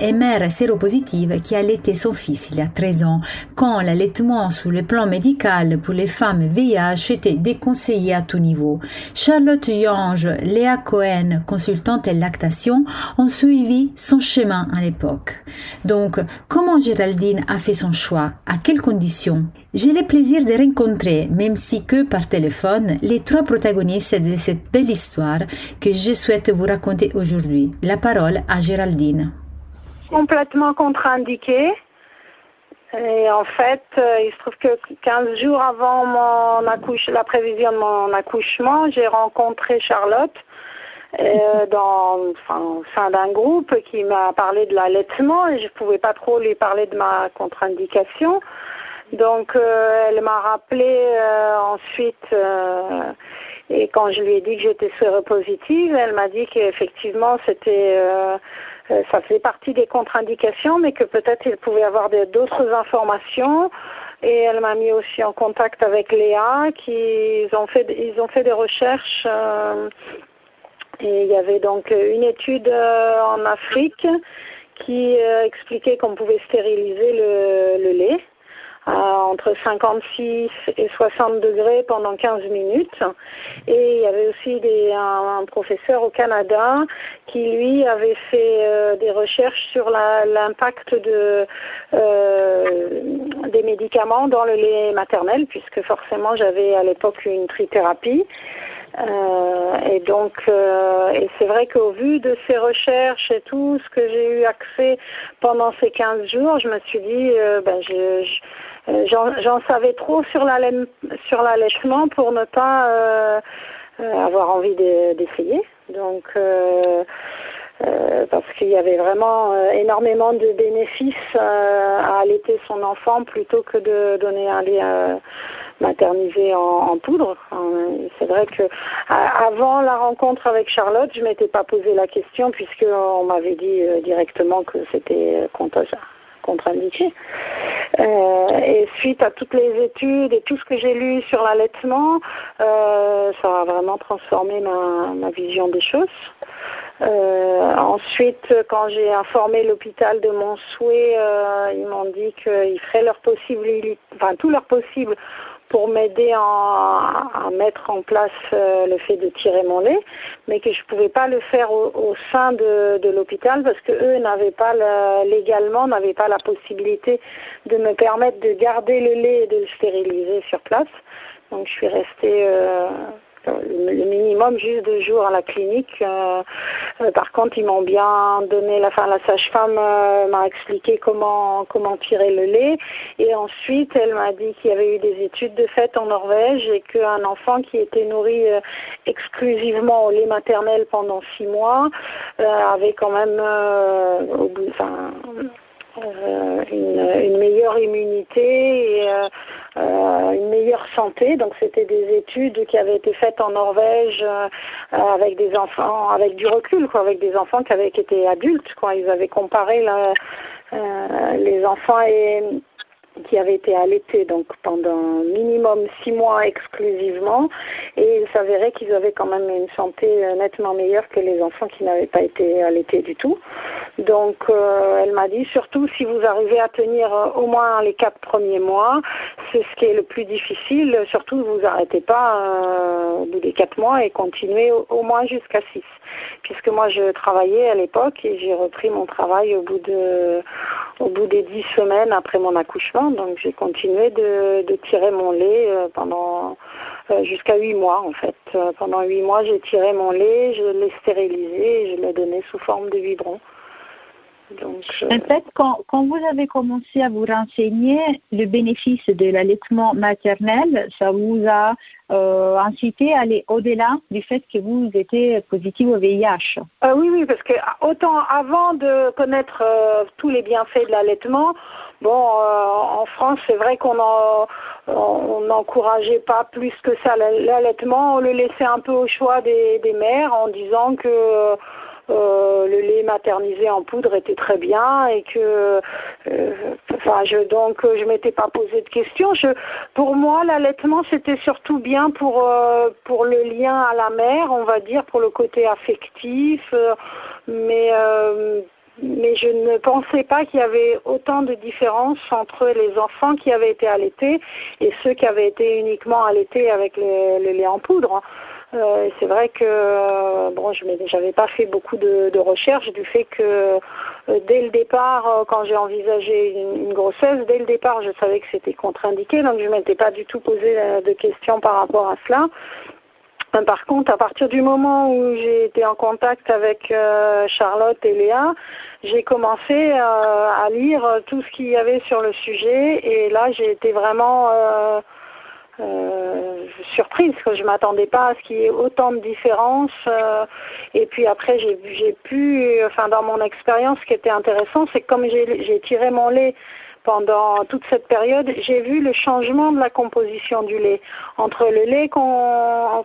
est mère séropositive qui a allaité son fils il y a 13 ans, quand l'allaitement sous le plan médical pour les femmes VIH était déconseillé à tout niveau. Charlotte Yonge, Léa Cohen, consultante en lactation, ont suivi son chemin à l'époque. Donc, comment Géraldine a fait son choix? À quelles conditions? J'ai le plaisir de rencontrer, même si que par téléphone, les trois protagonistes de cette belle histoire que je souhaite vous raconter aujourd'hui. La parole à Géraldine. Complètement contre-indiquée. Et en fait, il se trouve que 15 jours avant la prévision de mon accouchement, j'ai rencontré Charlotte au sein d'un groupe qui m'a parlé de l'allaitement et je ne pouvais pas trop lui parler de ma contre-indication. Donc elle m'a rappelé ensuite et quand je lui ai dit que j'étais séropositive, elle m'a dit qu'effectivement ça faisait partie des contre-indications, mais que peut-être il pouvait y avoir d'autres informations. Et elle m'a mis aussi en contact avec Léa, ils ont fait des recherches. Et il y avait donc une étude en Afrique qui expliquait qu'on pouvait stériliser le lait entre 56 et 60 degrés pendant 15 minutes. Et il y avait aussi un professeur au Canada qui, lui, avait fait des recherches sur l'impact des médicaments dans le lait maternel, puisque forcément j'avais à l'époque une trithérapie. Et c'est vrai qu'au vu de ces recherches et tout ce que j'ai eu accès pendant ces 15 jours, je me suis dit, j'en savais trop sur l'allaitement pour ne pas avoir envie d'essayer. Donc, parce qu'il y avait vraiment énormément de bénéfices à allaiter son enfant plutôt que de donner un lait maternisé en poudre. C'est vrai que avant la rencontre avec Charlotte, je m'étais pas posé la question puisqu'on m'avait dit directement que c'était contre-indiqué. Et suite à toutes les études et tout ce que j'ai lu sur l'allaitement, ça a vraiment transformé ma vision des choses. Ensuite, quand j'ai informé l'hôpital de mon souhait, ils m'ont dit qu'ils feraient tout leur possible pour m'aider à mettre en place le fait de tirer mon lait, mais que je ne pouvais pas le faire au sein de l'hôpital parce qu'eux légalement n'avaient pas la possibilité de me permettre de garder le lait et de le stériliser sur place. Donc je suis restée le minimum juste 2 jours à la clinique. Par contre, ils m'ont bien donné, la sage-femme m'a expliqué comment tirer le lait. Et ensuite, elle m'a dit qu'il y avait eu des études de fait en Norvège et qu'un enfant qui était nourri exclusivement au lait maternel pendant 6 mois avait quand même une meilleure immunité et une meilleure santé. Donc c'était des études qui avaient été faites en Norvège avec des enfants, avec du recul, avec des enfants qui avaient été adultes. Ils avaient comparé les enfants qui avaient été allaités donc pendant minimum 6 mois exclusivement, et il s'avérait qu'ils avaient quand même une santé nettement meilleure que les enfants qui n'avaient pas été allaités du tout. Donc elle m'a dit, surtout si vous arrivez à tenir au moins les 4 premiers mois, c'est ce qui est le plus difficile, surtout ne vous arrêtez pas au bout des 4 mois et continuez au moins jusqu'à 6. Puisque moi je travaillais à l'époque et j'ai repris mon travail au bout des 10 semaines après mon accouchement. Donc j'ai continué de tirer mon lait jusqu'à 8 mois en fait. Pendant 8 mois j'ai tiré mon lait, je l'ai stérilisé et je l'ai donné sous forme de biberon. Donc, En fait, quand vous avez commencé à vous renseigner, le bénéfice de l'allaitement maternel, ça vous a incité à aller au-delà du fait que vous étiez positive au VIH. Oui, parce que autant avant de connaître tous les bienfaits de l'allaitement, en France, c'est vrai qu'on n'encourageait pas plus que ça l'allaitement, on le laissait un peu au choix des mères en disant que le lait maternisé en poudre était très bien et que je m'étais pas posé de questions. Pour moi, l'allaitement c'était surtout bien pour le lien à la mère, on va dire, pour le côté affectif, mais mais je ne pensais pas qu'il y avait autant de différences entre les enfants qui avaient été allaités et ceux qui avaient été uniquement allaités avec le lait en poudre. C'est vrai que j'avais pas fait beaucoup de recherches du fait que dès le départ, quand j'ai envisagé une grossesse, dès le départ, je savais que c'était contre-indiqué, donc je m'étais pas du tout posé de questions par rapport à cela. Par contre, à partir du moment où j'ai été en contact avec Charlotte et Léa, j'ai commencé à lire tout ce qu'il y avait sur le sujet, et là j'ai été vraiment surprise, que je m'attendais pas à ce qu'il y ait autant de différences. Et puis après, j'ai pu, dans mon expérience, ce qui était intéressant, c'est que comme j'ai tiré mon lait pendant toute cette période, j'ai vu le changement de la composition du lait. Entre le lait qu'on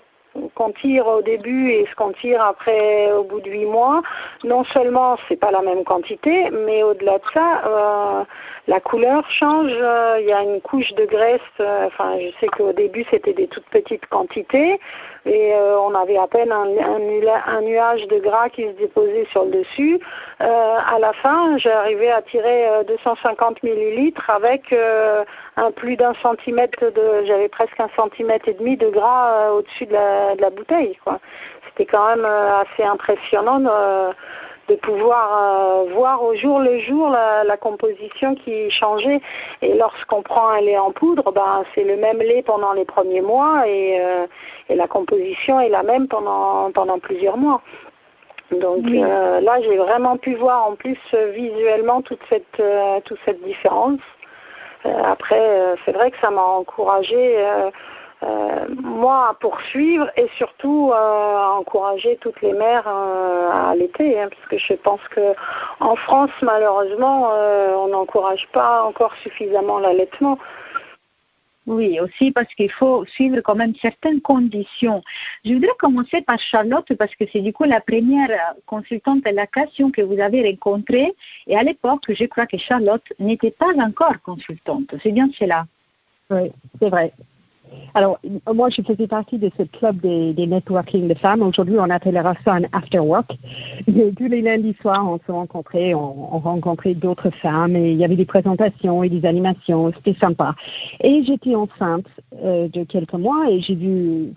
tire au début et ce qu'on tire après au bout de 8 mois, non seulement c'est pas la même quantité, mais au-delà de ça, la couleur change, il y a une couche de graisse, je sais qu'au début c'était des toutes petites quantités et on avait à peine un nuage de gras qui se déposait sur le dessus. À la fin, j'arrivais à tirer 250 millilitres avec plus d'un centimètre j'avais presque 1,5 centimètre de gras au-dessus de la bouteille, quoi. C'était quand même assez impressionnant de pouvoir voir au jour le jour la composition qui changeait. Et lorsqu'on prend un lait en poudre, c'est le même lait pendant les premiers mois et la composition est la même pendant plusieurs mois. Donc oui. Là, j'ai vraiment pu voir en plus visuellement toute cette différence. Après, c'est vrai que ça m'a encouragée moi à poursuivre et surtout à encourager toutes les mères à allaiter, parce que je pense que en France, malheureusement, on n'encourage pas encore suffisamment l'allaitement. Oui, aussi parce qu'il faut suivre quand même certaines conditions. Je voudrais commencer par Charlotte parce que c'est du coup la première consultante de lactation que vous avez rencontrée. Et à l'époque, je crois que Charlotte n'était pas encore consultante. C'est bien cela? Oui, c'est vrai. Alors, moi, je faisais partie de ce club des networking de femmes. Aujourd'hui, on appellera ça un after work. Tous les lundis soirs, on se rencontrait, on rencontrait d'autres femmes et il y avait des présentations et des animations. C'était sympa. Et j'étais enceinte de quelques mois et j'ai vu,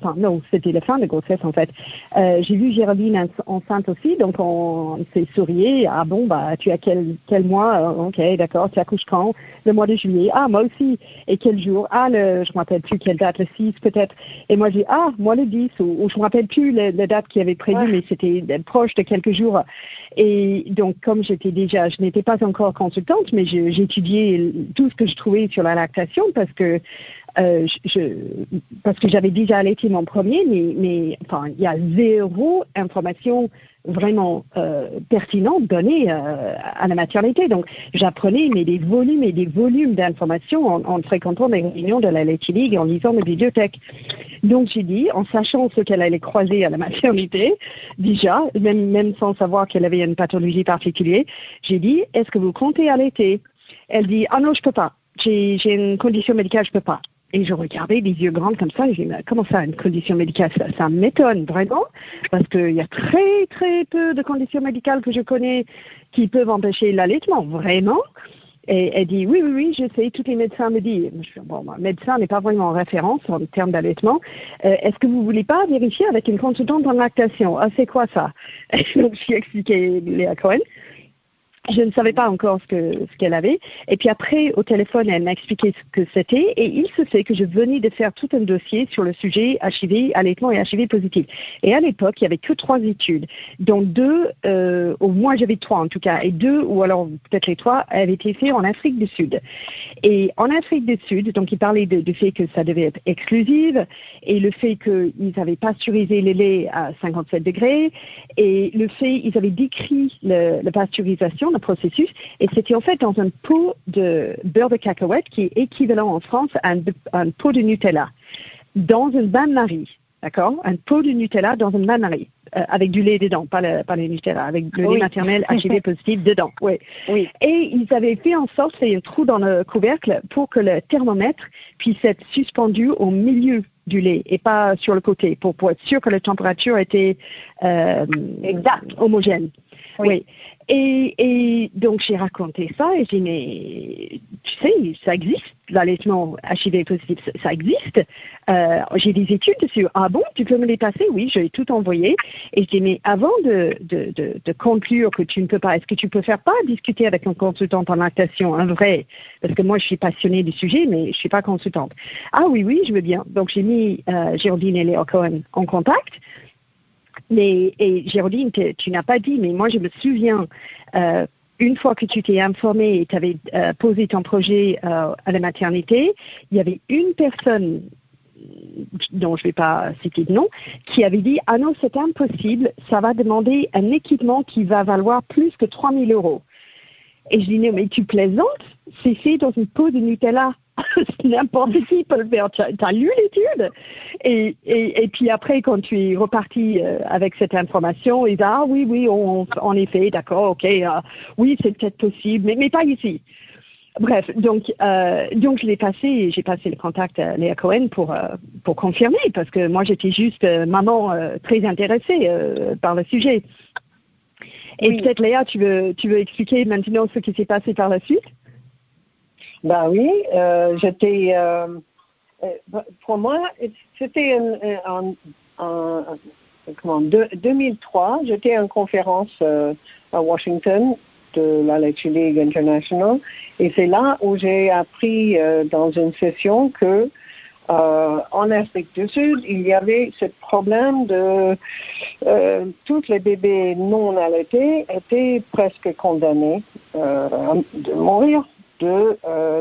c'était la fin de grossesse en fait. J'ai vu Géraldine enceinte aussi, donc on s'est sourié. Ah bon, tu as quel mois? Ok, d'accord, tu accouches quand? Le mois de juillet. Ah, moi aussi. Et quel jour? Ah, je ne me rappelle plus quelle date, le 6 peut-être. Et moi, j'ai dit, moi le 10, ou je ne me rappelle plus la date qui avait prévu, mais c'était proche de quelques jours. Et donc, comme je n'étais pas encore consultante, mais j'étudiais tout ce que je trouvais sur la lactation parce que j'avais déjà allaité mon premier, mais il y a zéro information vraiment pertinente donnée à la maternité. Donc, j'apprenais des volumes et des volumes d'informations en fréquentant des réunions de la Laity League et en lisant les bibliothèques. Donc, j'ai dit, en sachant ce qu'elle allait croiser à la maternité, déjà, même sans savoir qu'elle avait une pathologie particulière, j'ai dit, est-ce que vous comptez allaiter? Elle dit, non, je peux pas. J'ai une condition médicale, je peux pas. Et je regardais les yeux grands comme ça, et j'ai dit, comment ça, une condition médicale? Ça m'étonne vraiment, parce qu'il y a très, très peu de conditions médicales que je connais qui peuvent empêcher l'allaitement, vraiment. Et elle dit, oui, je sais, tous les médecins me disent. Médecin n'est pas vraiment en référence en termes d'allaitement. Est-ce que vous ne voulez pas vérifier avec une consultante en lactation? Ah, c'est quoi ça? Donc, j'ai expliqué Léa Cohen. Je ne savais pas encore ce qu'elle avait. Et puis après, au téléphone, elle m'a expliqué ce que c'était. Et il se fait que je venais de faire tout un dossier sur le sujet HIV, allaitement et HIV positif. Et à l'époque, il n'y avait que 3 études, dont 2, au moins j'avais 3 en tout cas, et 2, ou alors peut-être les 3, avaient été faits en Afrique du Sud. Et en Afrique du Sud, donc il parlait du fait que ça devait être exclusif, et le fait qu'ils avaient pasteurisé le lait à 57 degrés, et le fait qu'ils avaient décrit la pasteurisation, le processus, et c'était en fait dans un pot de beurre de cacahuète qui est équivalent en France à un pot de Nutella, dans un bain-marie, d'accord? Un pot de Nutella dans un bain-marie, avec du lait dedans, pas le Nutella, avec le lait maternel HIV positif dedans. Oui. Et ils avaient fait en sorte qu'il y ait un trou dans le couvercle pour que le thermomètre puisse être suspendu au milieu du lait et pas sur le côté pour être sûr que la température était homogène. Oui. Et donc, j'ai raconté ça et j'ai dit, mais tu sais, ça existe, l'allaitement HIV positif, ça existe. J'ai des études dessus. Ah bon, tu peux me les passer? Oui, je l'ai tout envoyé. Et je dis, mais avant de conclure que tu ne peux pas, est-ce que tu peux faire pas discuter avec un consultant en lactation, un vrai? Parce que moi, je suis passionnée du sujet, mais je ne suis pas consultante. Ah oui, je veux bien. Donc, j'ai mis Géraldine et Léa Cohen en contact. Et Géraldine, tu n'as pas dit, mais moi je me souviens, une fois que tu t'es informée et tu avais posé ton projet à la maternité, il y avait une personne, dont je ne vais pas citer de nom, qui avait dit « Ah non, c'est impossible, ça va demander un équipement qui va valoir plus que 3 000 €. » Et je dis « Non, mais tu plaisantes, c'est fait dans une peau de Nutella. » N'importe qui peut le faire. Tu as lu l'étude et puis après, quand tu es reparti avec cette information, ils disent ah oui, en effet, d'accord, ok, oui, c'est peut-être possible, mais pas ici. Bref, donc je l'ai passé, j'ai passé le contact à Léa Cohen pour confirmer, parce que moi j'étais juste maman très intéressée par le sujet. Et peut-être Léa, tu veux expliquer maintenant ce qui s'est passé par la suite? Ben oui, j'étais, pour moi, c'était en 2003, j'étais en conférence à Washington de la Lecture League International, et c'est là où j'ai appris dans une session que en Afrique du Sud, il y avait ce problème de tous les bébés non allaités étaient presque condamnés de mourir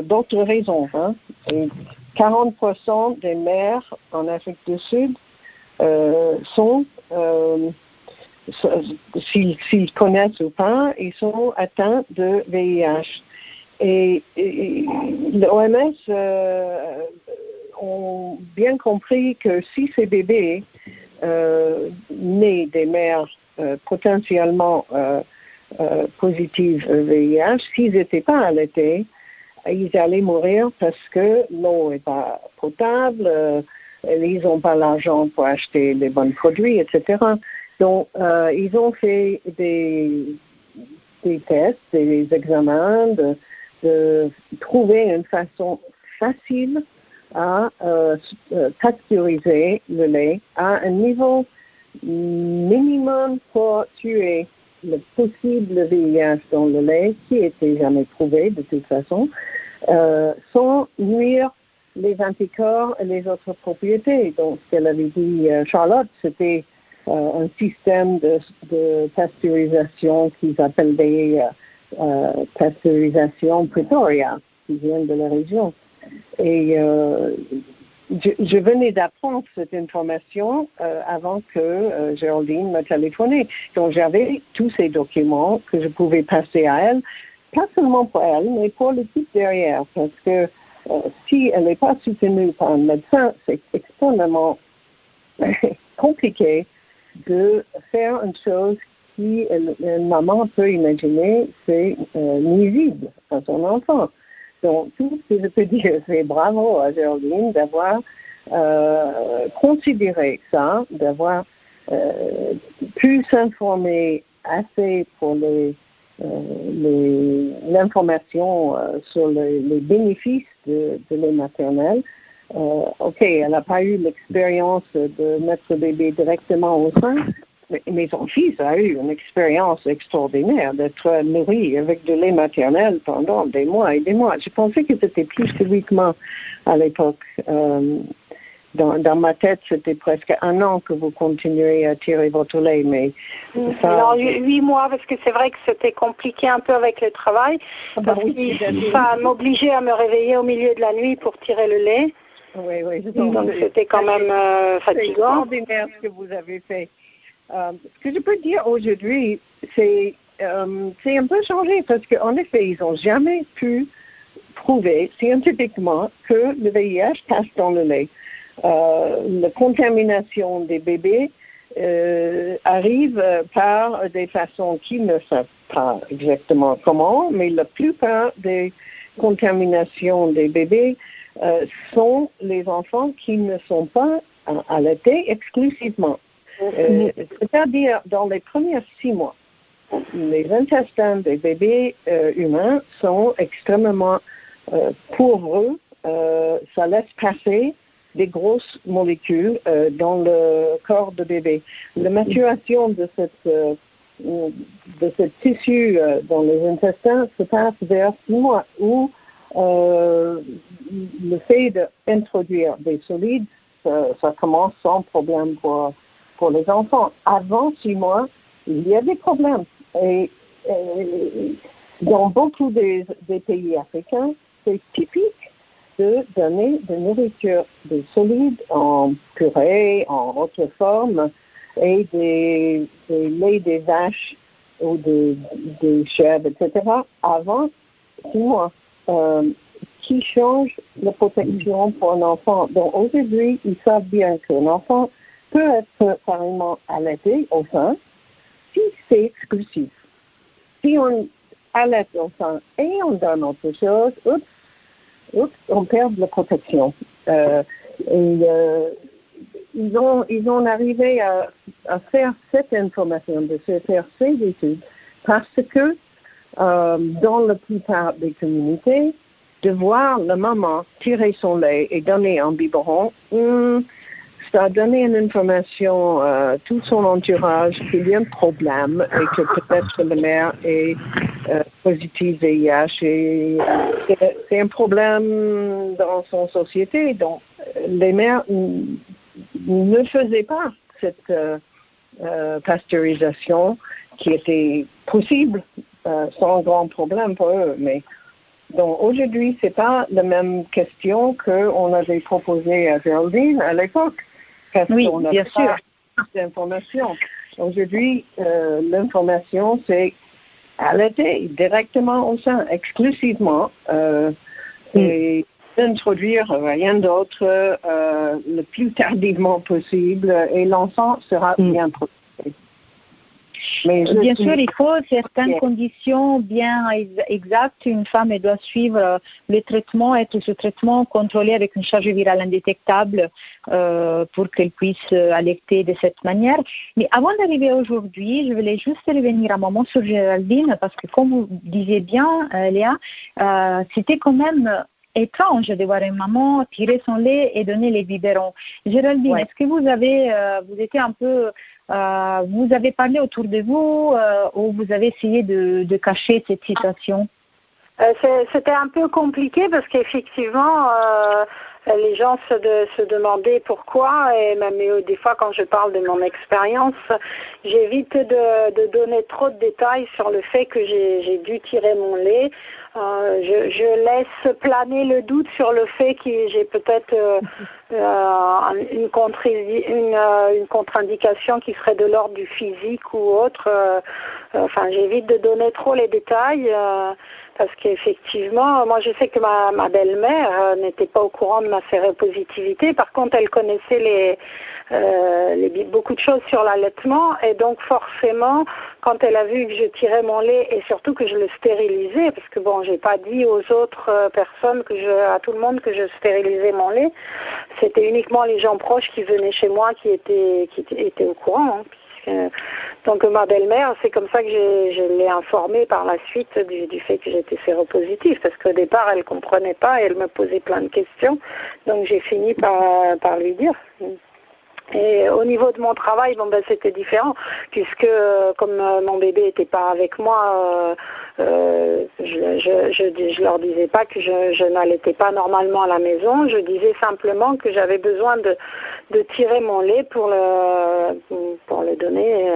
d'autres raisons. Hein. Et 40% des mères en Afrique du Sud sont, s'ils connaissent ou pas, ils sont atteints de VIH. Et l'OMS ont bien compris que si ces bébés nés des mères potentiellement positives VIH, s'ils n'étaient pas allaités, ils allaient mourir parce que l'eau n'est pas potable, ils n'ont pas l'argent pour acheter les bons produits, etc. Donc, ils ont fait des tests, des examens, de trouver une façon facile à pasteuriser le lait à un niveau minimum pour tuer le possible VIH dans le lait, qui n'était jamais prouvé de toute façon, sans nuire les anticorps et les autres propriétés. Donc, ce qu'elle avait dit Charlotte, c'était un système de pasteurisation qu'ils appelaient pasteurisation Pretoria, qui vient de la région. Et je venais d'apprendre cette information avant que Géraldine me téléphonait. Donc, j'avais tous ces documents que je pouvais passer à elle, pas seulement pour elle, mais pour l'équipe derrière, parce que si elle n'est pas soutenue par un médecin, c'est extrêmement compliqué de faire une chose qui une maman peut imaginer, c'est nuisible à son enfant. Donc, tout ce que je peux dire, c'est bravo à Géraldine d'avoir considéré ça, d'avoir pu s'informer assez pour l'information sur les bénéfices de lait maternel. OK, elle n'a pas eu l'expérience de mettre le bébé directement au sein, mais son fils a eu une expérience extraordinaire d'être nourri avec du lait maternel pendant des mois et des mois. Je pensais que c'était plus que 8 mois à l'époque. Dans ma tête, c'était presque 1 an que vous continuez à tirer votre lait, mais ça... Non, 8 mois, parce que c'est vrai que c'était compliqué un peu avec le travail, parce que ça m'obligeait à me réveiller au milieu de la nuit pour tirer le lait. Oui. Donc c'était quand même fatigant. C'est extraordinaire ce que vous avez fait. Ce que je peux dire aujourd'hui, c'est un peu changé, parce qu'en effet, ils n'ont jamais pu prouver scientifiquement que le VIH passe dans le lait. La contamination des bébés arrive par des façons qu'ils ne savent pas exactement comment, mais la plupart des contaminations des bébés sont les enfants qui ne sont pas allaités exclusivement. C'est-à-dire, dans les premiers 6 mois, les intestins des bébés humains sont extrêmement pauvres. Ça laisse passer des grosses molécules dans le corps de bébé. La maturation de ce tissu dans les intestins se passe vers 6 mois, où le fait d'introduire des solides, ça commence sans problème pour les enfants. Avant 6 mois, il y a des problèmes. Et dans beaucoup des pays africains, c'est typique de donner de nourriture, des solides en purée, en autre forme, et des laits des vaches ou des chèvres, etc., avant 6 mois, qui change la protection pour un enfant. Donc aujourd'hui, ils savent bien qu'un enfant peut être carrément allaité au sein si c'est exclusif. Si on allaite au sein et on donne autre chose, on perd la protection. Ils ont arrivé à faire cette information, de se faire ces études, parce que dans la plupart des communautés, de voir la maman tirer son lait et donner un biberon, ça a donné une information à tout son entourage qu'il y a un problème et que peut-être la mère est positive VIH et c'est un problème dans son société. Donc, les mères ne faisaient pas cette pasteurisation qui était possible sans grand problème pour eux. Mais donc aujourd'hui, c'est pas la même question qu'on avait proposée à Geraldine à l'époque. Parce qu'on n'a pas d'information. Aujourd'hui, l'information, c'est allaiter directement au sein, exclusivement, et introduire rien d'autre le plus tardivement possible, et l'enfant sera bien protégé. Mais bien sûr, il faut certaines conditions bien exactes. Une femme elle doit suivre le traitement, et tout ce traitement contrôlé avec une charge virale indétectable pour qu'elle puisse allaiter de cette manière. Mais avant d'arriver aujourd'hui, je voulais juste revenir un moment sur Géraldine, parce que comme vous disiez bien, Léa, c'était quand même étrange de voir une maman tirer son lait et donner les biberons. Géraldine, est-ce que vous étiez un peu... vous avez parlé autour de vous ou vous avez essayé de cacher cette situation? C'était un peu compliqué parce qu'effectivement, les gens se demandaient pourquoi, et même des fois quand je parle de mon expérience, j'évite de donner trop de détails sur le fait que j'ai dû tirer mon lait. Je laisse planer le doute sur le fait que j'ai peut-être une contre-indication qui serait de l'ordre du physique ou autre. J'évite de donner trop les détails parce qu'effectivement, moi je sais que ma belle-mère n'était pas au courant de ma séropositivité. Par contre, elle connaissait beaucoup de choses sur l'allaitement, et donc forcément, quand elle a vu que je tirais mon lait et surtout que je le stérilisais, parce que j'ai pas dit aux autres personnes à tout le monde que je stérilisais mon lait, c'était uniquement les gens proches qui venaient chez moi qui étaient au courant. Donc ma belle-mère, c'est comme ça que je l'ai informée par la suite du fait que j'étais séropositive, parce qu'au départ elle comprenait pas et elle me posait plein de questions, donc j'ai fini par lui dire. Et au niveau de mon travail, c'était différent, puisque comme mon bébé n'était pas avec moi, je leur disais pas que je n'allaitais pas normalement à la maison. Je disais simplement que j'avais besoin de tirer mon lait pour le donner,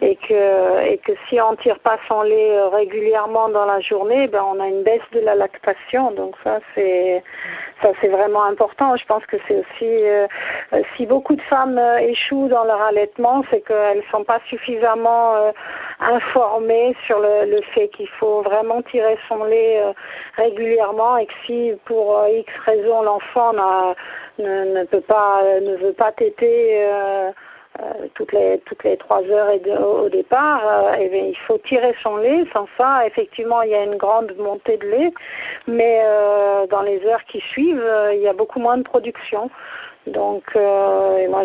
et que si on tire pas son lait régulièrement dans la journée, on a une baisse de la lactation. Donc ça c'est vraiment important. Je pense que c'est aussi si beaucoup de femmes échouent dans leur allaitement, c'est qu'elles ne sont pas suffisamment informées sur le fait qu'il faut vraiment tirer son lait régulièrement, et que si pour X raison l'enfant ne veut pas téter toutes les 3 heures au départ, eh bien, il faut tirer son lait. Sans ça, effectivement, il y a une grande montée de lait, mais dans les heures qui suivent, il y a beaucoup moins de production. Donc, et moi,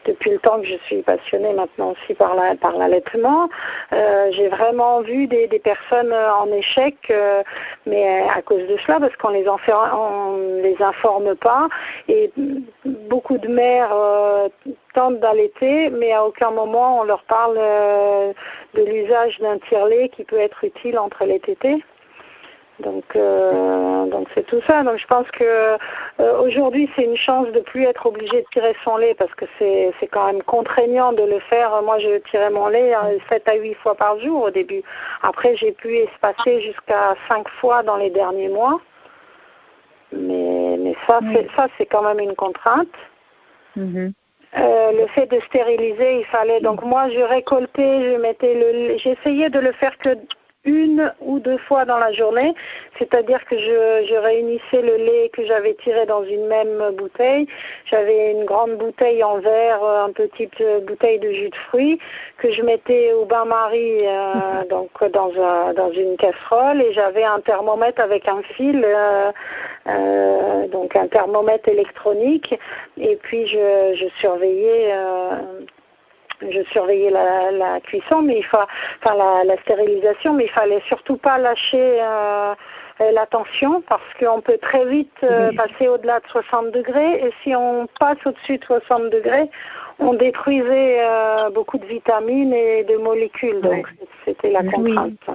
depuis le temps que je suis passionnée maintenant aussi par l'allaitement, j'ai vraiment vu des personnes en échec, mais à cause de cela, parce qu'on les informe pas, et beaucoup de mères tentent d'allaiter, mais à aucun moment on leur parle de l'usage d'un tire-lait qui peut être utile entre les tétées. Donc c'est tout ça. Donc je pense que aujourd'hui c'est une chance de plus être obligé de tirer son lait parce que c'est quand même contraignant de le faire. Moi je tirais mon lait 7 à 8 fois par jour au début. Après j'ai pu espacer jusqu'à 5 fois dans les derniers mois. Mais ça c'est quand même une contrainte. Mhm. Le fait de stériliser, il fallait donc moi je récoltais, j'essayais de le faire que 1 ou 2 fois dans la journée, c'est-à-dire que je réunissais le lait que j'avais tiré dans une même bouteille. J'avais une grande bouteille en verre, un petit bouteille de jus de fruits que je mettais au bain-marie donc dans une casserole, et j'avais un thermomètre avec un fil, donc un thermomètre électronique, et puis je surveillais la cuisson, mais la stérilisation, mais il fallait surtout pas lâcher la tension parce qu'on peut très vite passer au-delà de 60 degrés, et si on passe au-dessus de 60 degrés, on détruisait beaucoup de vitamines et de molécules, donc c'était la contrainte. Oui.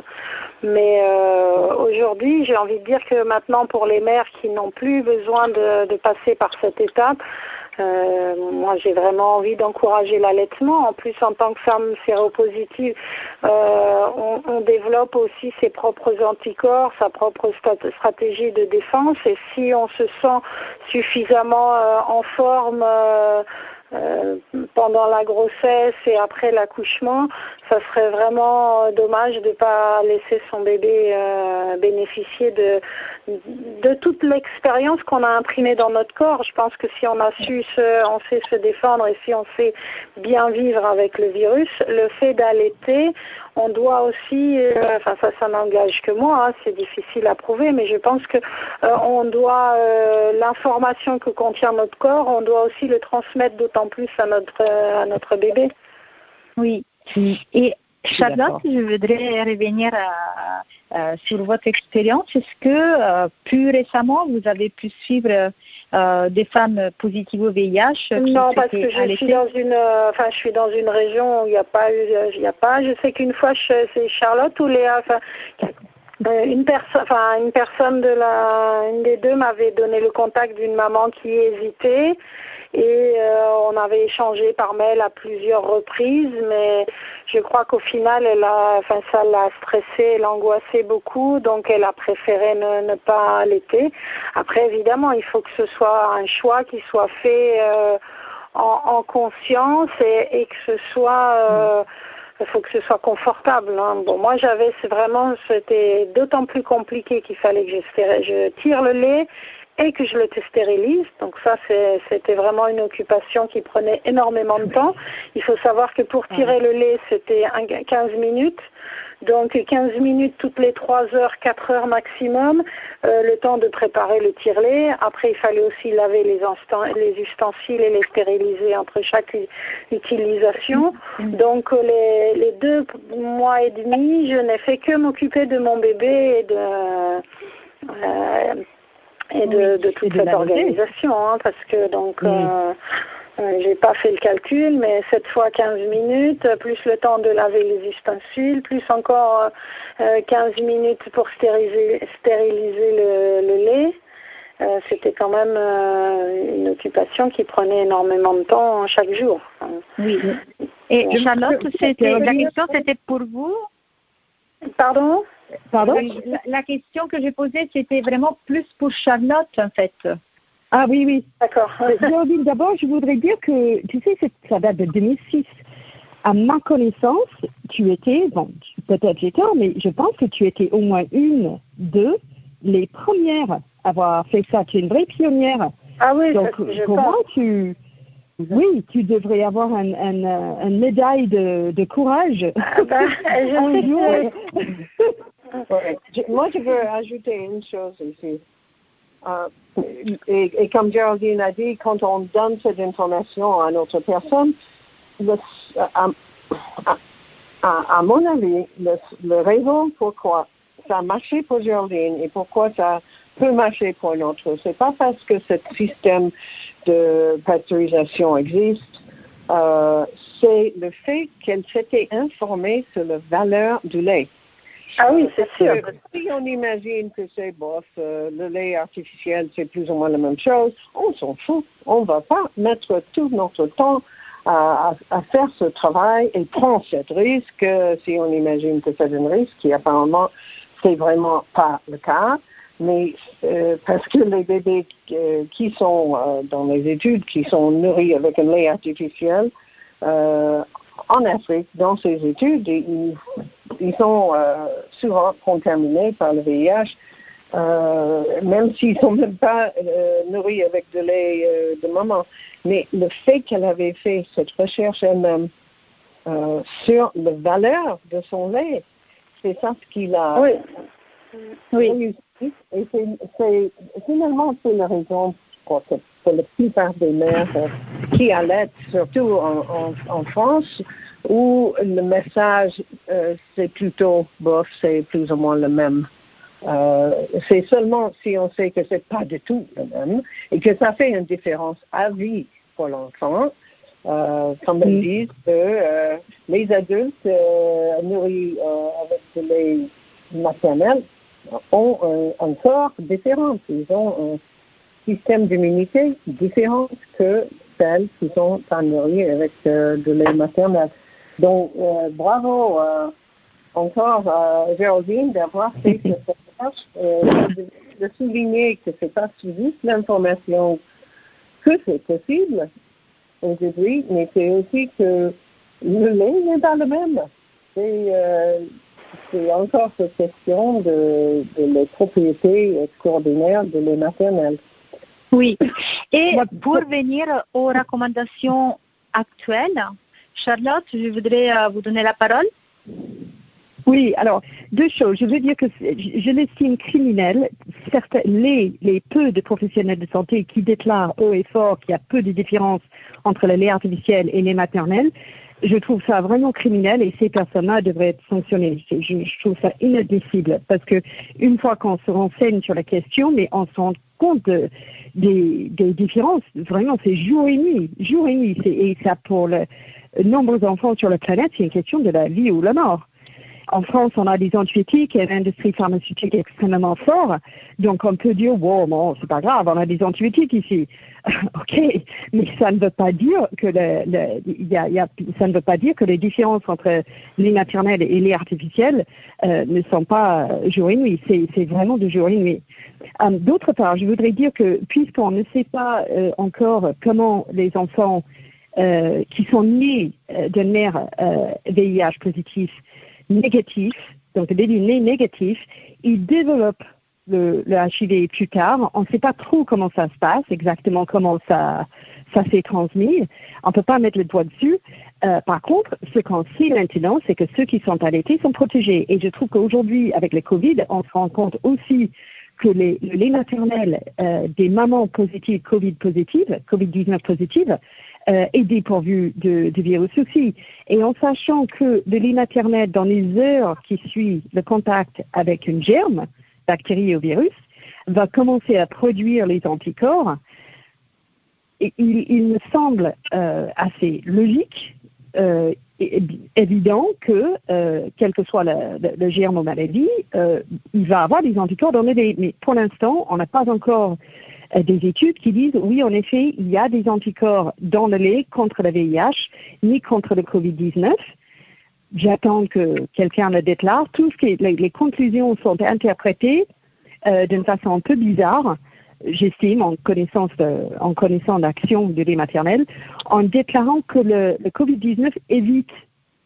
Mais aujourd'hui, j'ai envie de dire que maintenant, pour les mères qui n'ont plus besoin de passer par cette étape, moi j'ai vraiment envie d'encourager l'allaitement. En plus, en tant que femme séropositive, on développe aussi ses propres anticorps, sa propre stratégie de défense, et si on se sent suffisamment en forme pendant la grossesse et après l'accouchement, ça serait vraiment dommage de ne pas laisser son bébé bénéficier de toute l'expérience qu'on a imprimée dans notre corps. Je pense que si on sait se défendre, et si on sait bien vivre avec le virus, le fait d'allaiter, on doit aussi, ça n'engage que moi, hein, c'est difficile à prouver, mais je pense que on doit l'information que contient notre corps, on doit aussi le transmettre d'autant plus à notre bébé. Oui. Et Charlotte, je voudrais revenir sur votre expérience. Est-ce que plus récemment, vous avez pu suivre des femmes positives au VIH? Non, parce que je suis dans une région où il n'y a pas. Je sais qu'une fois, c'est Charlotte ou Léa. Une personne une des deux m'avait donné le contact d'une maman qui hésitait, et on avait échangé par mail à plusieurs reprises, mais je crois qu'au final ça l'a stressée, l'angoissait beaucoup, donc elle a préféré ne pas allaiter. Après, évidemment, il faut que ce soit un choix qui soit fait en conscience, et que ce soit il faut que ce soit confortable. Hein. Bon, moi c'était d'autant plus compliqué qu'il fallait que je tire le lait et que je le stérilise. Donc ça, c'était vraiment une occupation qui prenait énormément de temps. Il faut savoir que pour tirer le lait, c'était 15 minutes. Donc 15 minutes toutes les 3 heures, 4 heures maximum, le temps de préparer le tire-lait. Après, il fallait aussi laver les ustensiles et les stériliser entre chaque utilisation. Donc les 2 mois et demi, je n'ai fait que m'occuper de mon bébé et de toute cette organisation, hein, parce que j'ai pas fait le calcul, mais 7 fois 15 minutes, plus le temps de laver les ustensiles, plus encore 15 minutes pour stériliser le lait. C'était quand même une occupation qui prenait énormément de temps chaque jour. Oui. Et Charlotte, la question c'était pour vous? Pardon? La question que j'ai posée, c'était vraiment plus pour Charlotte, en fait. Ah oui. D'accord. D'abord, je voudrais dire que, tu sais, ça date de 2006. À ma connaissance, tu étais, peut-être j'ai tort, mais je pense que tu étais au moins une de les premières à avoir fait ça. Tu es une vraie pionnière. Ah oui, donc je comment pense. Oui, tu devrais avoir une médaille de courage. Moi, je veux ajouter une chose ici. Et comme Geraldine a dit, quand on donne cette information à une autre personne, à mon avis, le raison pourquoi ça a marché pour Geraldine et pourquoi ça peut marcher pour une autre, c'est pas parce que ce système de pasteurisation existe, c'est le fait qu'elle s'était informée sur la valeur du lait. Ah oui, c'est sûr. Si on imagine que c'est bof, le lait artificiel, c'est plus ou moins la même chose, on s'en fout. On ne va pas mettre tout notre temps à faire ce travail et prendre ce risque si on imagine que c'est un risque qui apparemment c'est vraiment pas le cas. Mais parce que les bébés qui sont dans les études, qui sont nourris avec un lait artificiel, en Afrique, dans ces études, ils sont souvent contaminés par le VIH, même s'ils ne sont même pas nourris avec de lait de maman. Mais le fait qu'elle avait fait cette recherche elle-même sur la valeur de son lait, c'est ça ce qu'il a réussi. Et finalement, c'est la raison pour la plupart des mères qui allaitent, surtout en France, où le message, c'est plutôt bof, c'est plus ou moins le même. C'est seulement si on sait que c'est pas du tout le même et que ça fait une différence à vie pour l'enfant, comme ils disent que les adultes nourris avec le lait maternel ont un corps différent. Ils ont un système d'immunité différent que celles qui sont pas nourries avec de lait maternel. Donc, bravo encore Geraldine d'avoir fait cette recherche, de souligner que c'est pas juste l'information que c'est possible aujourd'hui, mais c'est aussi que le lait n'est pas le même. C'est encore cette question de les propriétés extraordinaires de lait maternel. Oui. Et pour venir aux recommandations actuelles, Charlotte, je voudrais vous donner la parole. Oui, alors, deux choses. Je veux dire que je l'estime criminel. Les peu de professionnels de santé qui déclarent haut et fort qu'il y a peu de différence entre le lait artificiel et le lait maternel, je trouve ça vraiment criminel et ces personnes-là devraient être sanctionnées. Je trouve ça inadmissible parce que une fois qu'on se renseigne sur la question, mais on se rend compte des différences. Vraiment, c'est jour et nuit. Et ça, pour le nombreux enfants sur la planète, c'est une question de la vie ou la mort. En France, on a des antibiotiques et l'industrie pharmaceutique est extrêmement forte. Donc, on peut dire, wow, bon, c'est pas grave, on a des antibiotiques ici. OK, mais ça ne veut pas dire que ça ne veut pas dire que les différences entre lait maternel et lait artificiel ne sont pas jour et nuit. C'est vraiment de jour et nuit. D'autre part, je voudrais dire que puisqu'on ne sait pas encore comment les enfants qui sont nés d'une mère VIH positif négatif, donc des nés négatifs, ils développent le HIV plus tard. On ne sait pas trop comment ça se passe, exactement comment ça s'est transmis. On ne peut pas mettre le doigt dessus. Par contre, ce qu'on sait maintenant, c'est que ceux qui sont allaités sont protégés. Et je trouve qu'aujourd'hui, avec le COVID, on se rend compte aussi que le lait maternel des mamans positives, COVID-19 positives, est dépourvu de virus aussi. Et en sachant que le lait maternel, dans les heures qui suivent le contact avec une germe, bactérie ou virus, va commencer à produire les anticorps, et il me semble assez logique, évident que, quel que soit le germe ou maladie, il va avoir des anticorps dans le lait. Mais pour l'instant, on n'a pas encore des études qui disent, oui, en effet, il y a des anticorps dans le lait contre le VIH, ni contre le COVID-19. J'attends que quelqu'un le déclare. Les conclusions sont interprétées d'une façon un peu bizarre, j'estime, en connaissant l'action du lait maternel, en déclarant que le COVID-19 évite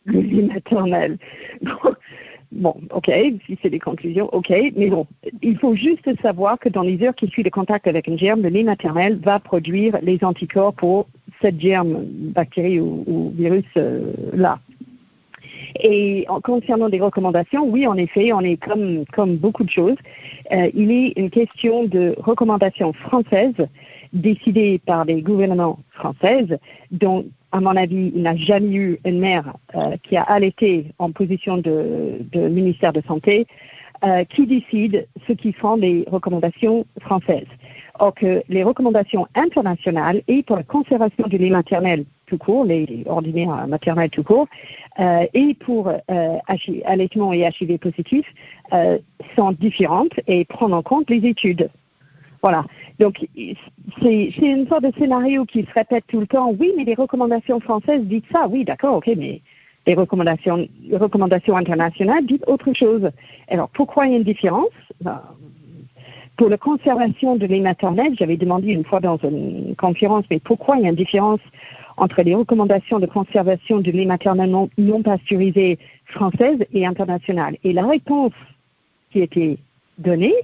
le lait maternel. Bon, OK, si c'est des conclusions, OK, mais bon, il faut juste savoir que dans les heures qui suivent le contact avec une germe, le lait maternel va produire les anticorps pour cette germe, bactérie ou virus là. Et concernant des recommandations, oui, en effet, on est comme beaucoup de choses. Il est une question de recommandations françaises décidées par des gouvernements français, dont, à mon avis, il n'a jamais eu une mère qui a allaité en position de ministère de Santé qui décide ce qui sont les recommandations françaises. Or que les recommandations internationales et pour la conservation du lait maternel tout court, les ordinaires maternels tout court, et pour allaitement et HIV positif sont différentes et prennent en compte les études. Voilà. Donc, c'est une sorte de scénario qui se répète tout le temps. Oui, mais les recommandations françaises disent ça. Oui, d'accord, ok, mais les recommandations internationales disent autre chose. Alors, pourquoi il y a une différence? Pour la conservation de lait maternel, j'avais demandé une fois dans une conférence, mais pourquoi il y a une différence entre les recommandations de conservation du lait maternel non pasteurisé françaises et internationales? Et la réponse qui était donnée,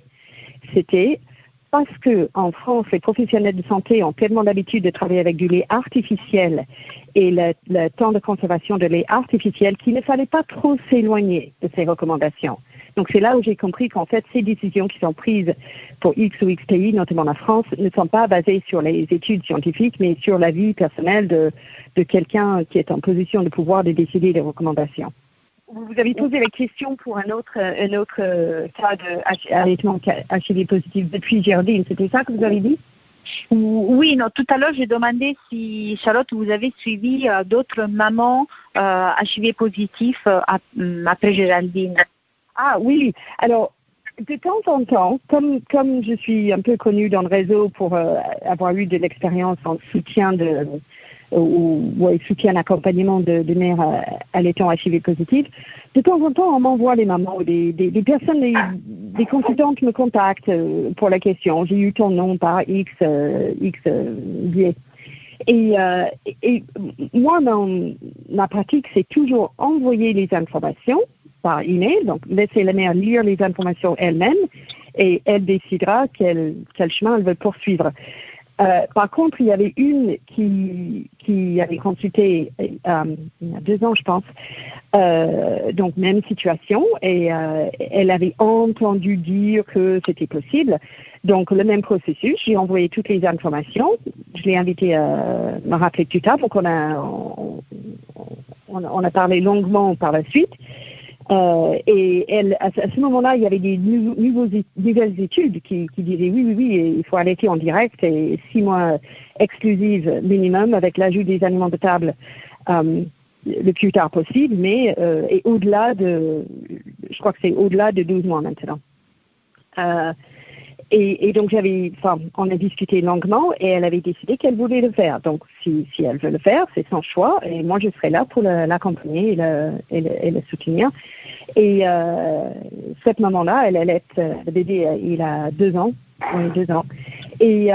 c'était parce que en France, les professionnels de santé ont tellement l'habitude de travailler avec du lait artificiel et le temps de conservation de lait artificiel qu'il ne fallait pas trop s'éloigner de ces recommandations. Donc c'est là où j'ai compris qu'en fait, ces décisions qui sont prises pour X ou X pays, notamment la France, ne sont pas basées sur les études scientifiques, mais sur la vie personnelle de quelqu'un qui est en position de pouvoir de décider des recommandations. Vous avez posé la question pour un autre cas d'allaitement HIV positif depuis Géraldine. C'était ça que vous avez dit? Oui, non, tout à l'heure, j'ai demandé si, Charlotte, vous avez suivi d'autres mamans HIV positifs après Géraldine. Ah oui, alors de temps en temps, comme je suis un peu connue dans le réseau pour avoir eu de l'expérience en soutien soutien d'accompagnement de mères allaitant HIV positif, de temps en temps on m'envoie les mamans, des personnes, des consultantes me contactent pour la question. J'ai eu ton nom par X biais. Et moi, ma pratique, c'est toujours envoyer les informations par email, donc laisser la mère lire les informations elle-même et elle décidera quel chemin elle veut poursuivre. Par contre, il y avait une qui avait consulté il y a 2 ans, je pense, donc même situation, et elle avait entendu dire que c'était possible. Donc, le même processus, j'ai envoyé toutes les informations, je l'ai invitée à me rappeler plus tard, donc on a parlé longuement par la suite. Et elle, à ce moment-là, il y avait des nouvelles études qui disaient oui, il faut allaiter en direct et 6 mois exclusives minimum avec l'ajout des aliments de table le plus tard possible, mais et au-delà je crois que c'est au-delà de 12 mois maintenant. Et donc on a discuté longuement et elle avait décidé qu'elle voulait le faire. Donc si elle veut le faire, c'est son choix et moi je serai là pour l'accompagner et le soutenir. Et cette maman-là, le bébé, il a 2 ans. Oui, 2 ans. Et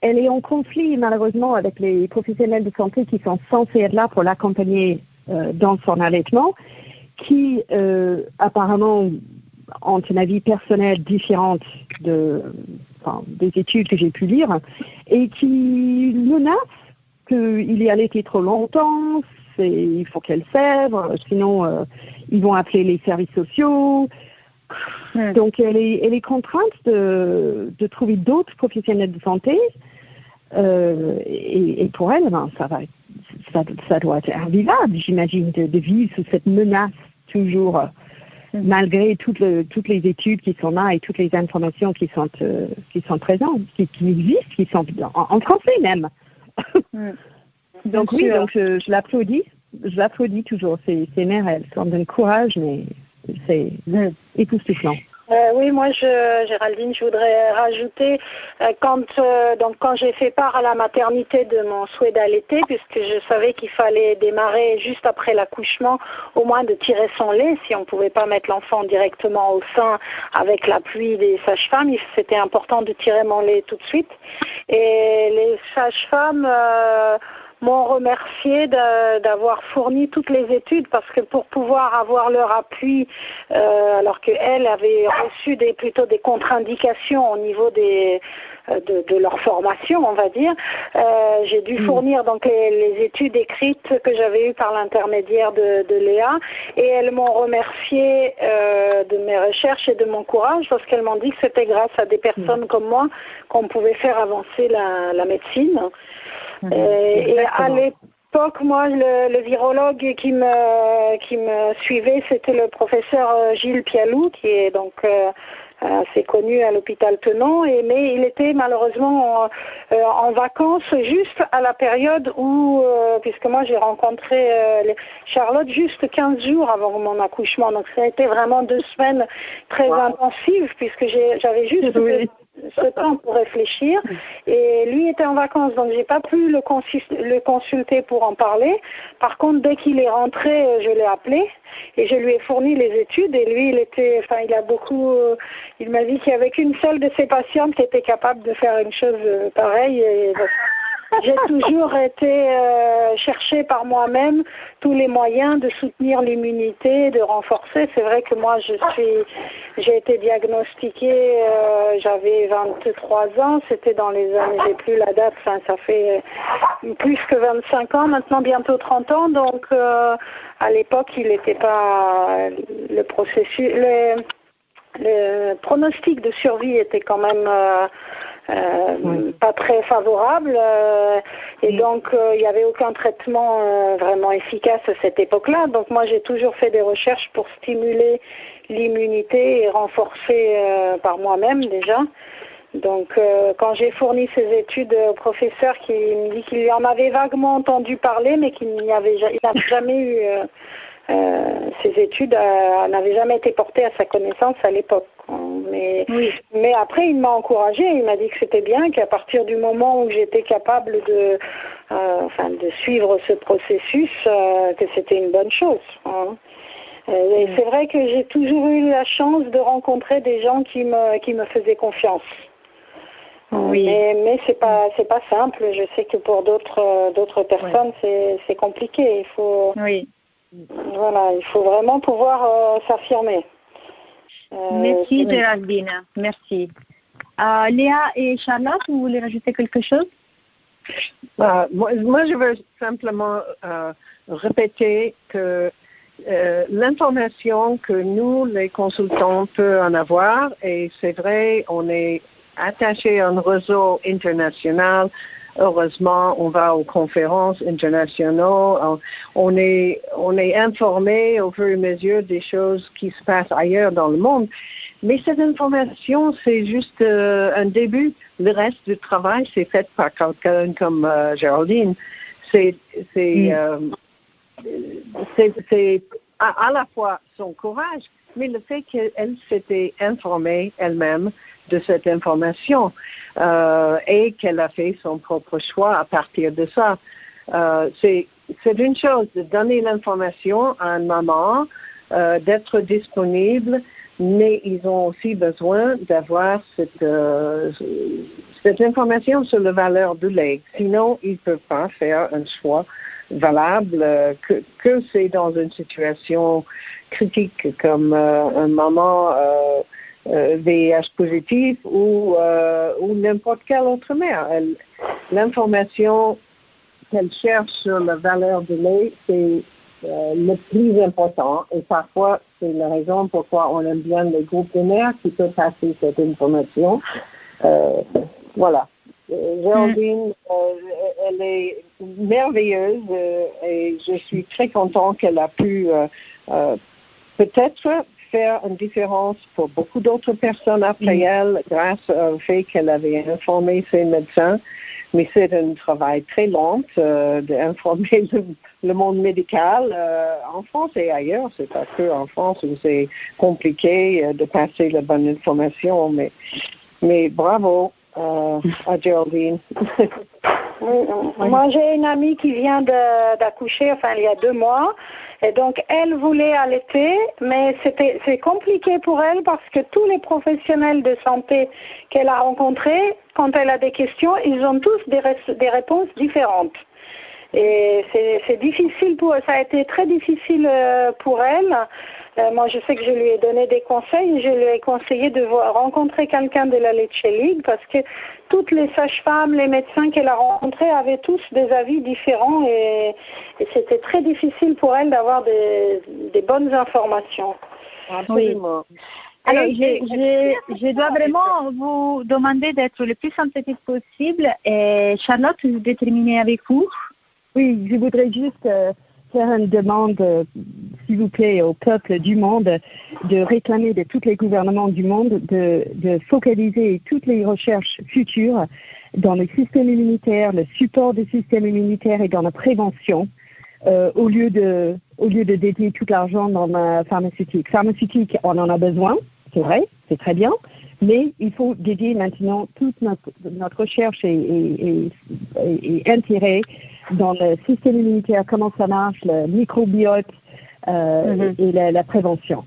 elle est en conflit malheureusement avec les professionnels de santé qui sont censés être là pour l'accompagner dans son allaitement, qui apparemment ont une avis personnel différente des études que j'ai pu lire et qui menacent qu'il est allaité trop longtemps, il faut qu'elle sèvre, sinon ils vont appeler les services sociaux. Donc elle est contrainte de trouver d'autres professionnels de santé et pour elle, ça doit être invivable, j'imagine, de vivre sous cette menace toujours. Malgré toutes les études qui sont là et toutes les informations qui sont présentes, qui existent, qui sont en français même. Donc oui, donc je l'applaudis toujours. Ces mères, elles sont d'un courage, mais c'est époustouflant. Oui, moi, Géraldine, je voudrais rajouter, quand j'ai fait part à la maternité de mon souhait d'allaiter, puisque je savais qu'il fallait démarrer juste après l'accouchement, au moins de tirer son lait, si on ne pouvait pas mettre l'enfant directement au sein avec l'appui des sages-femmes, c'était important de tirer mon lait tout de suite. Et les sages-femmes m'ont remercié d'avoir fourni toutes les études parce que pour pouvoir avoir leur appui, alors qu'elles avaient reçu plutôt des contre-indications au niveau de leur formation, on va dire, j'ai dû fournir donc les études écrites que j'avais eues par l'intermédiaire de Léa, et elles m'ont remercié de mes recherches et de mon courage parce qu'elles m'ont dit que c'était grâce à des personnes comme moi qu'on pouvait faire avancer la médecine. Et à l'époque, moi, le virologue qui me suivait, c'était le professeur Gilles Pialou, qui est donc assez connu à l'hôpital Tenon, mais il était malheureusement en vacances juste à la période où, puisque moi j'ai rencontré Charlotte juste 15 jours avant mon accouchement, donc ça a été vraiment 2 semaines très intensives, puisque j'avais juste ce temps pour réfléchir, et lui était en vacances, donc j'ai pas pu le consulter pour en parler. Par contre, dès qu'il est rentré, je l'ai appelé et je lui ai fourni les études, et lui il m'a dit qu'il y avait qu'une seule de ses patientes qui était capable de faire une chose pareille, et j'ai toujours été chercher par moi-même tous les moyens de soutenir l'immunité, de renforcer. C'est vrai que moi j'ai été diagnostiquée, j'avais 23 ans, c'était dans les années, j'ai plus la date, ça fait plus que 25 ans, maintenant bientôt 30 ans, donc à l'époque il n'était pas le processus, le pronostic de survie était quand même pas très favorable, et donc il n'y avait aucun traitement vraiment efficace à cette époque-là. Donc moi j'ai toujours fait des recherches pour stimuler l'immunité et renforcer par moi-même déjà. Donc quand j'ai fourni ces études au professeur, qui me dit qu'il en avait vaguement entendu parler, mais qu'il n'avait jamais eu ces études n'avaient jamais été portées à sa connaissance à l'époque. Mais après, il m'a encouragée, il m'a dit que c'était bien, qu'à partir du moment où j'étais capable de suivre ce processus, que c'était une bonne chose. Et c'est vrai que j'ai toujours eu la chance de rencontrer des gens qui me faisaient confiance. Mais c'est pas simple. Je sais que pour d'autres personnes, c'est compliqué. Il faut vraiment pouvoir s'affirmer. Merci Géraldine, merci. Léa et Charlotte, vous voulez rajouter quelque chose? Moi, je veux simplement répéter que l'information que nous, les consultants, peut en avoir, et c'est vrai, on est attaché à un réseau international. Heureusement, on va aux conférences internationales, on est informé au fur et à mesure des choses qui se passent ailleurs dans le monde. Mais cette information, c'est juste un début. Le reste du travail, c'est fait par quelqu'un comme Géraldine. C'est à la fois son courage, mais le fait qu'elle s'était informée elle-même de cette information et qu'elle a fait son propre choix à partir de ça. C'est une chose de donner l'information à une maman, d'être disponible, mais ils ont aussi besoin d'avoir cette information sur la valeur du lait. Sinon, ils ne peuvent pas faire un choix valable, que c'est dans une situation critique comme une maman VIH positif ou n'importe quelle autre mère. L'information qu'elle cherche sur la valeur du lait, c'est le plus important, et parfois c'est la raison pourquoi on aime bien les groupes de mères qui peuvent passer cette information. Voilà. Géraldine, elle est merveilleuse et je suis très contente qu'elle a pu peut-être faire une différence pour beaucoup d'autres personnes après elle, grâce au fait qu'elle avait informé ses médecins. Mais c'est un travail très lent d'informer le monde médical en France et ailleurs. C'est pas que en France où c'est compliqué de passer la bonne information. Mais bravo à Géraldine. Moi, j'ai une amie qui vient d'accoucher, il y a 2 mois, et donc elle voulait allaiter, mais c'est compliqué pour elle parce que tous les professionnels de santé qu'elle a rencontrés, quand elle a des questions, ils ont tous des réponses différentes. Et c'est difficile ça a été très difficile pour elle. Moi, je sais que je lui ai donné des conseils. Je lui ai conseillé de rencontrer quelqu'un de la Lecce League parce que toutes les sages-femmes, les médecins qu'elle a rencontrés avaient tous des avis différents et c'était très difficile pour elle d'avoir des bonnes informations. Absolument. Oui. Alors, je dois vraiment vous demander d'être le plus synthétique possible. Et Charlotte, je vais terminer avec vous. Oui, je voudrais juste faire une demande, s'il vous plaît, au peuple du monde, de réclamer de tous les gouvernements du monde de focaliser toutes les recherches futures dans le système immunitaire, le support du système immunitaire et dans la prévention, au lieu de dédier tout l'argent dans la pharmaceutique. Pharmaceutique, on en a besoin, c'est vrai, c'est très bien, mais il faut dédier maintenant toute notre recherche et intérêt dans le système immunitaire, comment ça marche, le microbiote et la prévention.